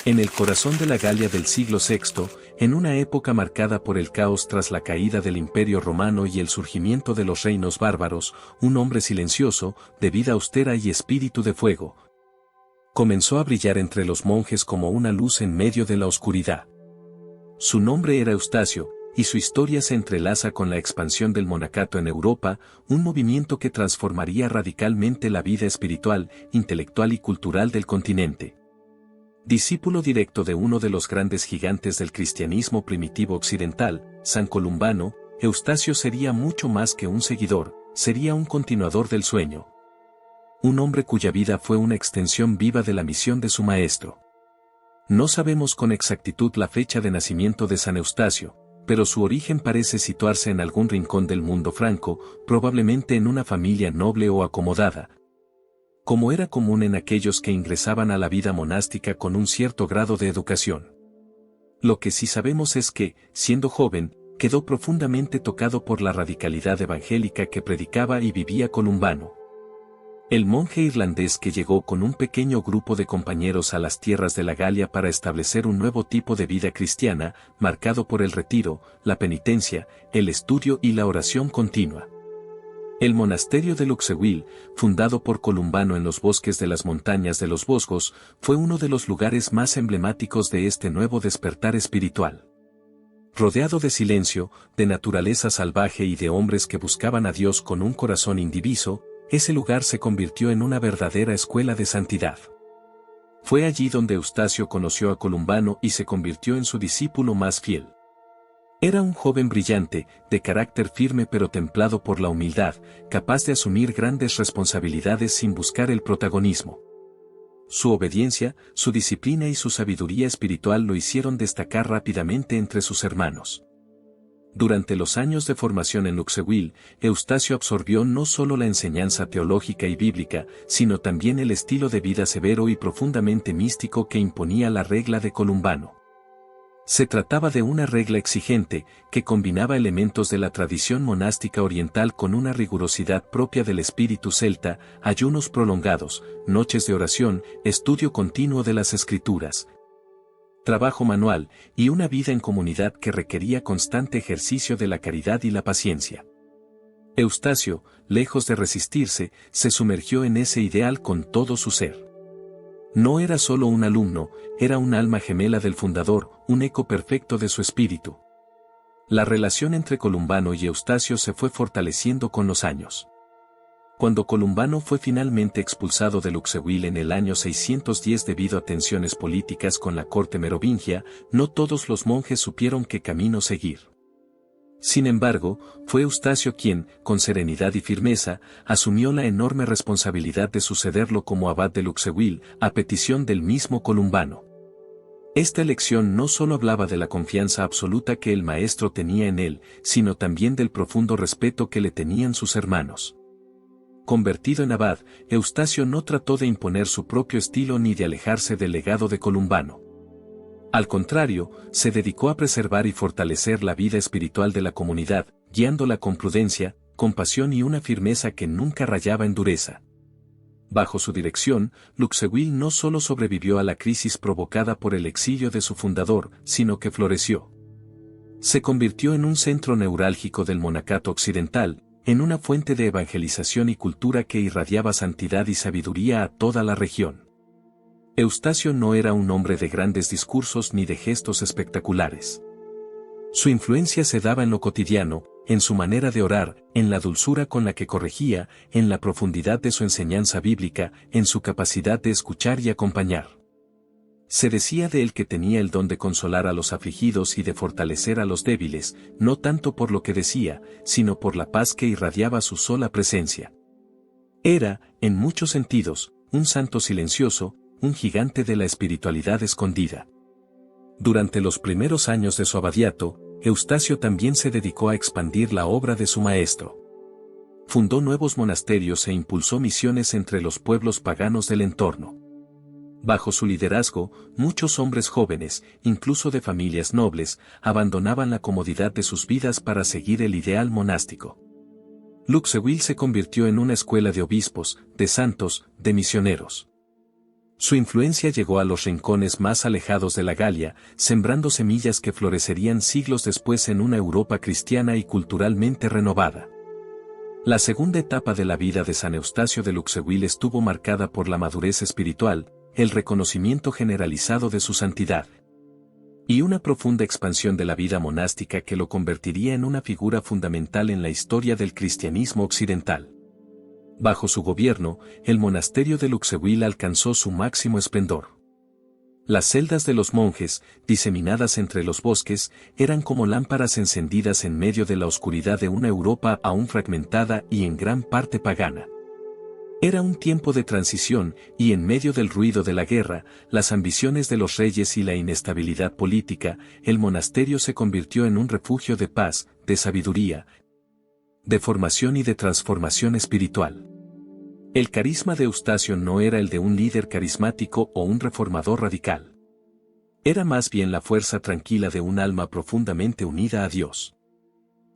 En el corazón de la Galia del siglo VI, en una época marcada por el caos tras la caída del Imperio Romano y el surgimiento de los reinos bárbaros, un hombre silencioso, de vida austera y espíritu de fuego, comenzó a brillar entre los monjes como una luz en medio de la oscuridad. Su nombre era Eustacio, y su historia se entrelaza con la expansión del monacato en Europa, un movimiento que transformaría radicalmente la vida espiritual, intelectual y cultural del continente. Discípulo directo de uno de los grandes gigantes del cristianismo primitivo occidental, San Columbano, Eustacio sería mucho más que un seguidor, sería un continuador del sueño. Un hombre cuya vida fue una extensión viva de la misión de su maestro. No sabemos con exactitud la fecha de nacimiento de San Eustacio, pero su origen parece situarse en algún rincón del mundo franco, probablemente en una familia noble o acomodada, como era común en aquellos que ingresaban a la vida monástica con un cierto grado de educación. Lo que sí sabemos es que, siendo joven, quedó profundamente tocado por la radicalidad evangélica que predicaba y vivía Columbano. El monje irlandés que llegó con un pequeño grupo de compañeros a las tierras de la Galia para establecer un nuevo tipo de vida cristiana, marcado por el retiro, la penitencia, el estudio y la oración continua. El monasterio de Luxeuil, fundado por Columbano en los bosques de las montañas de los Vosgos, fue uno de los lugares más emblemáticos de este nuevo despertar espiritual. Rodeado de silencio, de naturaleza salvaje y de hombres que buscaban a Dios con un corazón indiviso, ese lugar se convirtió en una verdadera escuela de santidad. Fue allí donde Eustacio conoció a Columbano y se convirtió en su discípulo más fiel. Era un joven brillante, de carácter firme pero templado por la humildad, capaz de asumir grandes responsabilidades sin buscar el protagonismo. Su obediencia, su disciplina y su sabiduría espiritual lo hicieron destacar rápidamente entre sus hermanos. Durante los años de formación en Luxeuil, Eustacio absorbió no solo la enseñanza teológica y bíblica, sino también el estilo de vida severo y profundamente místico que imponía la regla de Columbano. Se trataba de una regla exigente, que combinaba elementos de la tradición monástica oriental con una rigurosidad propia del espíritu celta, ayunos prolongados, noches de oración, estudio continuo de las escrituras, trabajo manual, y una vida en comunidad que requería constante ejercicio de la caridad y la paciencia. Eustacio, lejos de resistirse, se sumergió en ese ideal con todo su ser. No era solo un alumno, era un alma gemela del fundador, un eco perfecto de su espíritu. La relación entre Columbano y Eustacio se fue fortaleciendo con los años. Cuando Columbano fue finalmente expulsado de Luxeuil en el año 610 debido a tensiones políticas con la corte merovingia, no todos los monjes supieron qué camino seguir. Sin embargo, fue Eustacio quien, con serenidad y firmeza, asumió la enorme responsabilidad de sucederlo como abad de Luxeuil, a petición del mismo Columbano. Esta elección no solo hablaba de la confianza absoluta que el maestro tenía en él, sino también del profundo respeto que le tenían sus hermanos. Convertido en abad, Eustacio no trató de imponer su propio estilo ni de alejarse del legado de Columbano. Al contrario, se dedicó a preservar y fortalecer la vida espiritual de la comunidad, guiándola con prudencia, compasión y una firmeza que nunca rayaba en dureza. Bajo su dirección, Luxeuil no solo sobrevivió a la crisis provocada por el exilio de su fundador, sino que floreció. Se convirtió en un centro neurálgico del monacato occidental, en una fuente de evangelización y cultura que irradiaba santidad y sabiduría a toda la región. Eustacio no era un hombre de grandes discursos ni de gestos espectaculares. Su influencia se daba en lo cotidiano, en su manera de orar, en la dulzura con la que corregía, en la profundidad de su enseñanza bíblica, en su capacidad de escuchar y acompañar. Se decía de él que tenía el don de consolar a los afligidos y de fortalecer a los débiles, no tanto por lo que decía, sino por la paz que irradiaba su sola presencia. Era, en muchos sentidos, un santo silencioso, un gigante de la espiritualidad escondida. Durante los primeros años de su abadiato, Eustacio también se dedicó a expandir la obra de su maestro. Fundó nuevos monasterios e impulsó misiones entre los pueblos paganos del entorno. Bajo su liderazgo, muchos hombres jóvenes, incluso de familias nobles, abandonaban la comodidad de sus vidas para seguir el ideal monástico. Luxeuil se convirtió en una escuela de obispos, de santos, de misioneros. Su influencia llegó a los rincones más alejados de la Galia, sembrando semillas que florecerían siglos después en una Europa cristiana y culturalmente renovada. La segunda etapa de la vida de San Eustacio de Luxeuil estuvo marcada por la madurez espiritual, el reconocimiento generalizado de su santidad, y una profunda expansión de la vida monástica que lo convertiría en una figura fundamental en la historia del cristianismo occidental. Bajo su gobierno, el monasterio de Luxeuil alcanzó su máximo esplendor. Las celdas de los monjes, diseminadas entre los bosques, eran como lámparas encendidas en medio de la oscuridad de una Europa aún fragmentada y en gran parte pagana. Era un tiempo de transición, y en medio del ruido de la guerra, las ambiciones de los reyes y la inestabilidad política, el monasterio se convirtió en un refugio de paz, de sabiduría, de formación y de transformación espiritual. El carisma de Eustacio no era el de un líder carismático o un reformador radical. Era más bien la fuerza tranquila de un alma profundamente unida a Dios.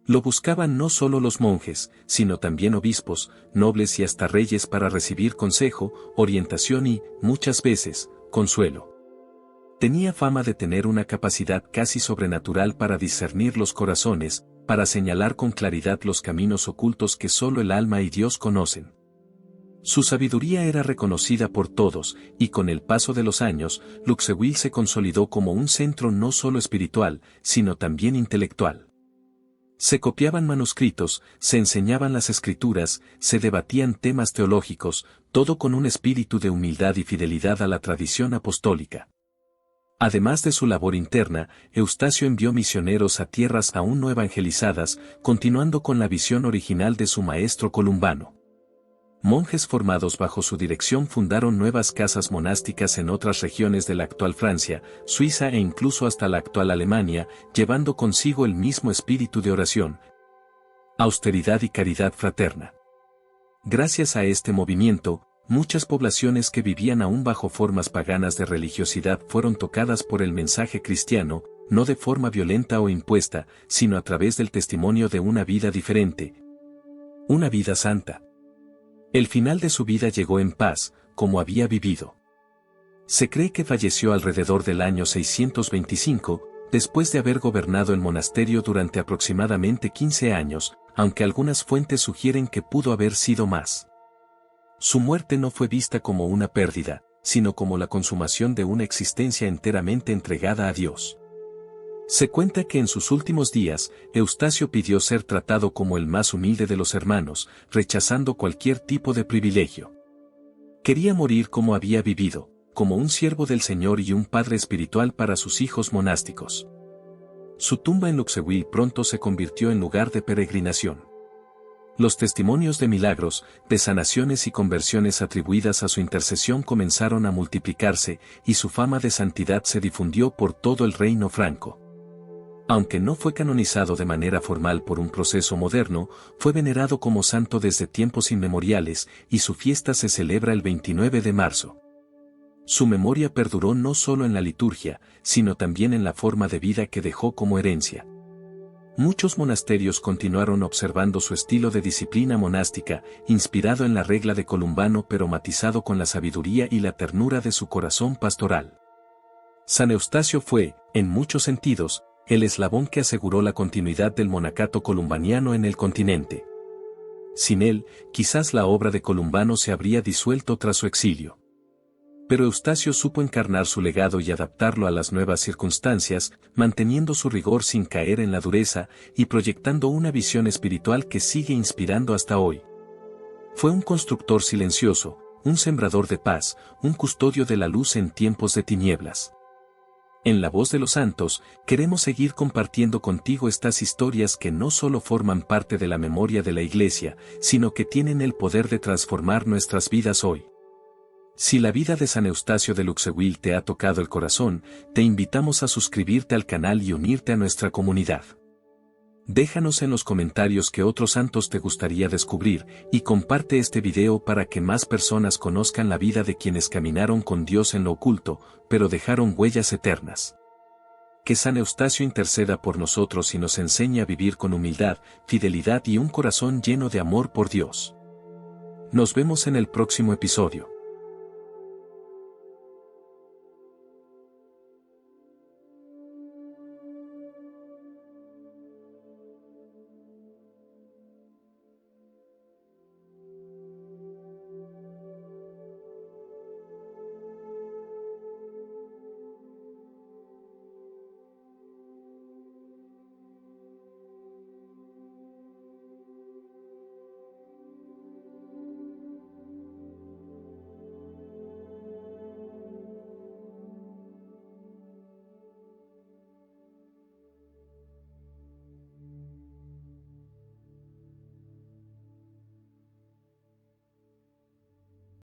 Lo buscaban no solo los monjes, sino también obispos, nobles y hasta reyes para recibir consejo, orientación y, muchas veces, consuelo. Tenía fama de tener una capacidad casi sobrenatural para discernir los corazones, para señalar con claridad los caminos ocultos que solo el alma y Dios conocen. Su sabiduría era reconocida por todos, y con el paso de los años, Luxeuil se consolidó como un centro no solo espiritual, sino también intelectual. Se copiaban manuscritos, se enseñaban las escrituras, se debatían temas teológicos, todo con un espíritu de humildad y fidelidad a la tradición apostólica. Además de su labor interna, Eustacio envió misioneros a tierras aún no evangelizadas, continuando con la visión original de su maestro columbano. Monjes formados bajo su dirección fundaron nuevas casas monásticas en otras regiones de la actual Francia, Suiza e incluso hasta la actual Alemania, llevando consigo el mismo espíritu de oración, austeridad y caridad fraterna. Gracias a este movimiento, muchas poblaciones que vivían aún bajo formas paganas de religiosidad fueron tocadas por el mensaje cristiano, no de forma violenta o impuesta, sino a través del testimonio de una vida diferente, una vida santa. El final de su vida llegó en paz, como había vivido. Se cree que falleció alrededor del año 625, después de haber gobernado el monasterio durante aproximadamente 15 años, aunque algunas fuentes sugieren que pudo haber sido más. Su muerte no fue vista como una pérdida, sino como la consumación de una existencia enteramente entregada a Dios. Se cuenta que en sus últimos días, Eustacio pidió ser tratado como el más humilde de los hermanos, rechazando cualquier tipo de privilegio. Quería morir como había vivido, como un siervo del Señor y un padre espiritual para sus hijos monásticos. Su tumba en Luxeuil pronto se convirtió en lugar de peregrinación. Los testimonios de milagros, de sanaciones y conversiones atribuidas a su intercesión comenzaron a multiplicarse, y su fama de santidad se difundió por todo el reino franco. Aunque no fue canonizado de manera formal por un proceso moderno, fue venerado como santo desde tiempos inmemoriales, y su fiesta se celebra el 29 de marzo. Su memoria perduró no solo en la liturgia, sino también en la forma de vida que dejó como herencia. Muchos monasterios continuaron observando su estilo de disciplina monástica, inspirado en la regla de Columbano pero matizado con la sabiduría y la ternura de su corazón pastoral. San Eustacio fue, en muchos sentidos, el eslabón que aseguró la continuidad del monacato columbaniano en el continente. Sin él, quizás la obra de Columbano se habría disuelto tras su exilio. Pero Eustacio supo encarnar su legado y adaptarlo a las nuevas circunstancias, manteniendo su rigor sin caer en la dureza, y proyectando una visión espiritual que sigue inspirando hasta hoy. Fue un constructor silencioso, un sembrador de paz, un custodio de la luz en tiempos de tinieblas. En La Voz de los Santos, queremos seguir compartiendo contigo estas historias que no solo forman parte de la memoria de la Iglesia, sino que tienen el poder de transformar nuestras vidas hoy. Si la vida de San Eustacio de Luxeuil te ha tocado el corazón, te invitamos a suscribirte al canal y unirte a nuestra comunidad. Déjanos en los comentarios qué otros santos te gustaría descubrir, y comparte este video para que más personas conozcan la vida de quienes caminaron con Dios en lo oculto, pero dejaron huellas eternas. Que San Eustacio interceda por nosotros y nos enseñe a vivir con humildad, fidelidad y un corazón lleno de amor por Dios. Nos vemos en el próximo episodio.